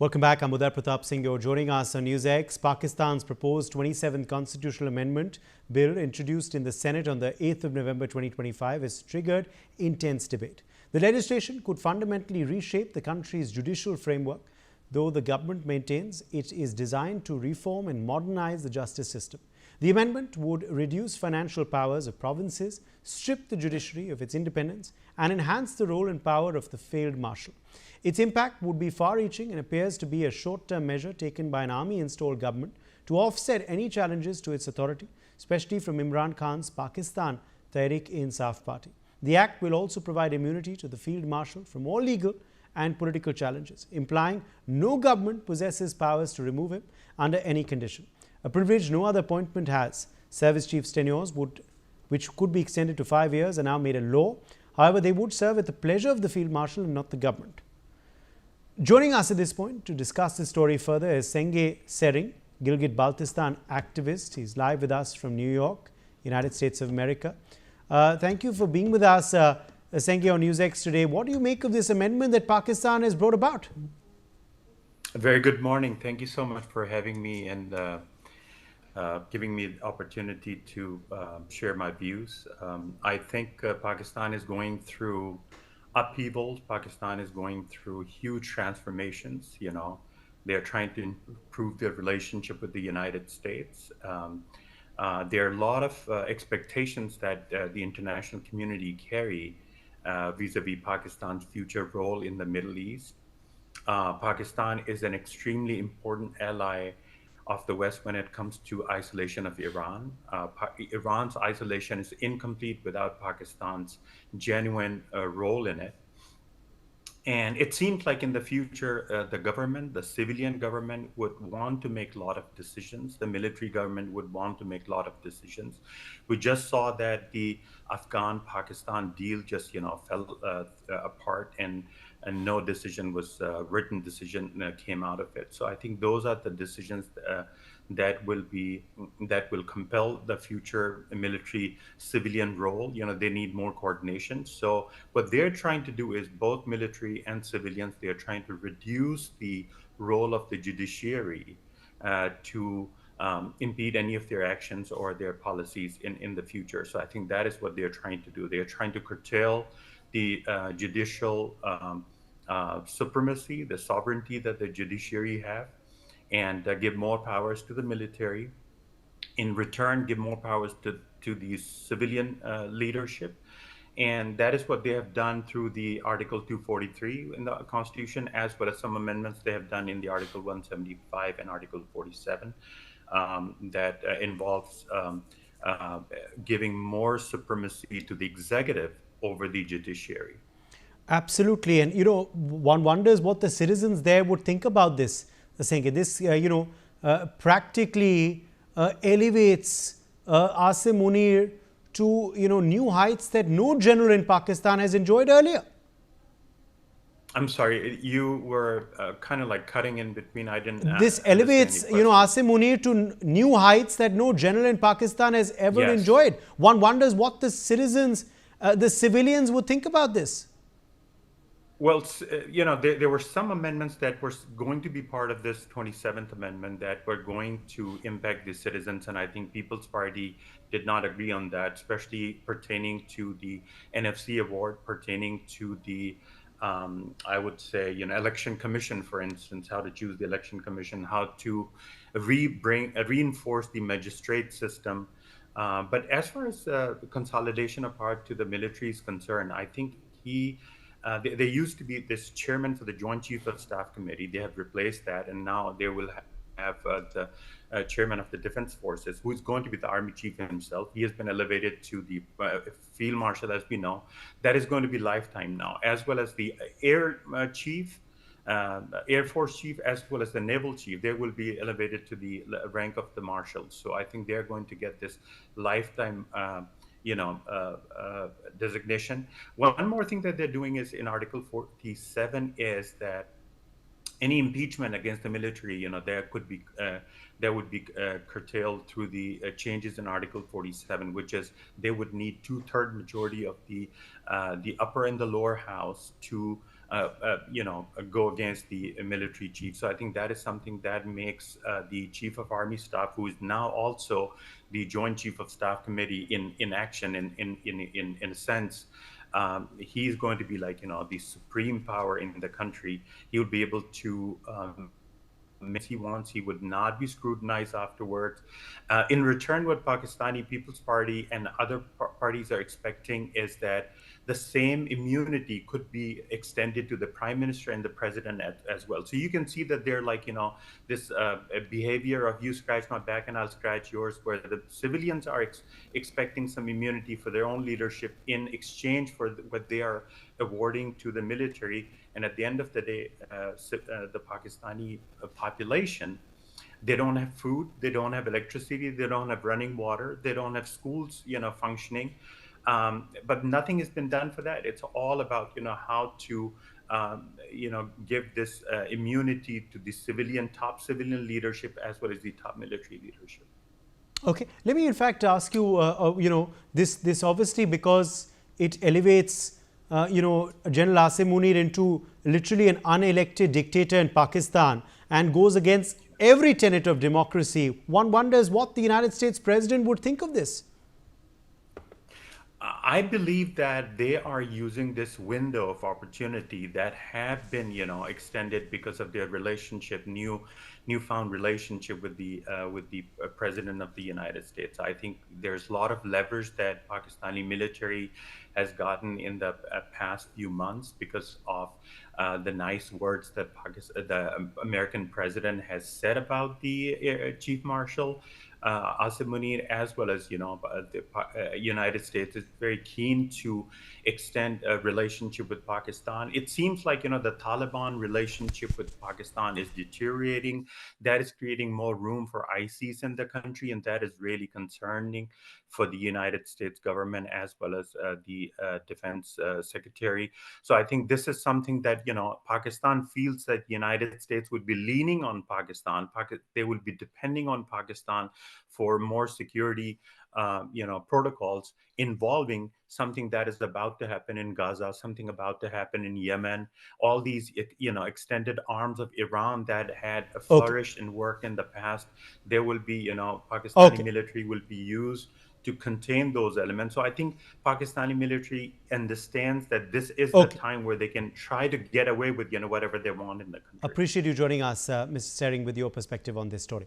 Welcome back. I'm Munir Singh. You're joining us on Newsx. Pakistan's proposed 27th Constitutional Amendment Bill, introduced in the Senate on the 8th of November 2025, has triggered intense debate. The legislation could fundamentally reshape the country's judicial framework, though the government maintains it is designed to reform and modernize the justice system. The amendment would reduce financial powers of provinces, strip the judiciary of its independence, and enhance the role and power of the Field Marshal. Its impact would be far-reaching and appears to be a short-term measure taken by an army-installed government to offset any challenges to its authority, especially from Imran Khan's Pakistan Tehreek-e-Insaf party. The act will also provide immunity to the Field Marshal from all legal and political challenges, implying no government possesses powers to remove him under any condition, a privilege no other appointment has. Service chiefs' tenures, which could be extended to 5 years, are now made a law. However, they would serve at the pleasure of the Field Marshal and not the government. Joining us at this point to discuss this story further is Senge Tsering, Gilgit-Baltistan activist. He's live with us from New York, United States of America. Thank you for being with us, Senge, on Newsx today. What do you make of this amendment that Pakistan has brought about? A very good morning. Thank you so much for having me and giving me the opportunity to share my views. I think Pakistan is going through upheavals. Pakistan is going through huge transformations. They're trying to improve their relationship with the United States. There are a lot of expectations that the international community carry vis-a-vis Pakistan's future role in the Middle East. Pakistan is an extremely important ally of the West when it comes to isolation of Iran. Iran's isolation is incomplete without Pakistan's genuine role in it. And it seems like in the future, the government, the civilian government, would want to make a lot of decisions. The military government would want to make a lot of decisions. We just saw that the Afghan-Pakistan deal just, fell apart, and no decision was written decision came out of it. So I think those are the decisions that will compel the future military civilian role. They need more coordination. So what they're trying to do is, both military and civilians, they're trying to reduce the role of the judiciary to impede any of their actions or their policies in the future. So I think that is what they're trying to do. They're trying to curtail the judicial supremacy, the sovereignty that the judiciary have, and give more powers to the military. In return, give more powers to the civilian leadership. And that is what they have done through the Article 243 in the Constitution, as well as some amendments they have done in the Article 175 and Article 47 that involves giving more supremacy to the executive over the judiciary. Absolutely. And, one wonders what the citizens there would think about this. Senge, this, practically elevates Asim Munir to, new heights that no general in Pakistan has enjoyed earlier. I'm sorry, you were kind of like cutting in between. I didn't. This elevates, Asim Munir to new heights that no general in Pakistan has ever enjoyed. One wonders what the citizens, the civilians would think about this. Well, there were some amendments that were going to be part of this 27th Amendment that were going to impact the citizens. And I think People's Party did not agree on that, especially pertaining to the NFC award, pertaining to the, I would say, election commission, for instance, how to choose the election commission, how to reinforce the magistrate system. But as far as the consolidation of power to the military is concerned, I think there used to be this chairman for the Joint Chief of Staff Committee. They have replaced that, and now they will have the chairman of the Defense Forces, who is going to be the Army Chief himself. He has been elevated to the Field Marshal, as we know. That is going to be lifetime now, as well as the Air Chief, Air Force Chief, as well as the Naval Chief. They will be elevated to the rank of the Marshal. So I think they're going to get this lifetime designation. One more thing that they're doing is in Article 47 is that any impeachment against the military, that would be curtailed through the changes in Article 47, which is they would need 2/3 majority of the upper and the lower house to go against the military chief. So I think that is something that makes the chief of army staff, who is now also the joint chief of staff committee in action in a sense. He's going to be like, the supreme power in the country. He would be able to he wants. He would not be scrutinized afterwards. In return, what Pakistani People's Party and other parties are expecting is that the same immunity could be extended to the prime minister and the president as well. So you can see that they're like, this behavior of you scratch my back and I'll scratch yours, where the civilians are expecting some immunity for their own leadership in exchange for what they are awarding to the military. And at the end of the day, the Pakistani population, they don't have food, they don't have electricity, they don't have running water, they don't have schools, functioning. But nothing has been done for that. It's all about, how to, give this immunity to the top civilian leadership as well as the top military leadership. Okay, let me in fact ask you, this obviously, because it elevates, General Asim Munir into literally an unelected dictator in Pakistan and goes against every tenet of democracy. One wonders what the United States president would think of this. I believe that they are using this window of opportunity that have been, extended because of their relationship, newfound relationship with the president of the United States. I think there's a lot of leverage that Pakistani military has gotten in the past few months because of the nice words that the American president has said about the chief marshal. Asim Munir, as well as the United States, is very keen to extend a relationship with Pakistan. It seems like the Taliban relationship with Pakistan is deteriorating. That is creating more room for ISIS in the country, and that is really concerning for the United States government as well as the Defense Secretary. So I think this is something that Pakistan feels that the United States would be leaning on Pakistan. They will be depending on Pakistan for more security, protocols involving something that is about to happen in Gaza, something about to happen in Yemen, all these, extended arms of Iran that had Okay. flourished and worked in the past. There will be, Pakistani Okay. military will be used to contain those elements. So I think Pakistani military understands that this is the Okay. time where they can try to get away with, whatever they want in the country. Appreciate you joining us, Mr. Tsering, with your perspective on this story.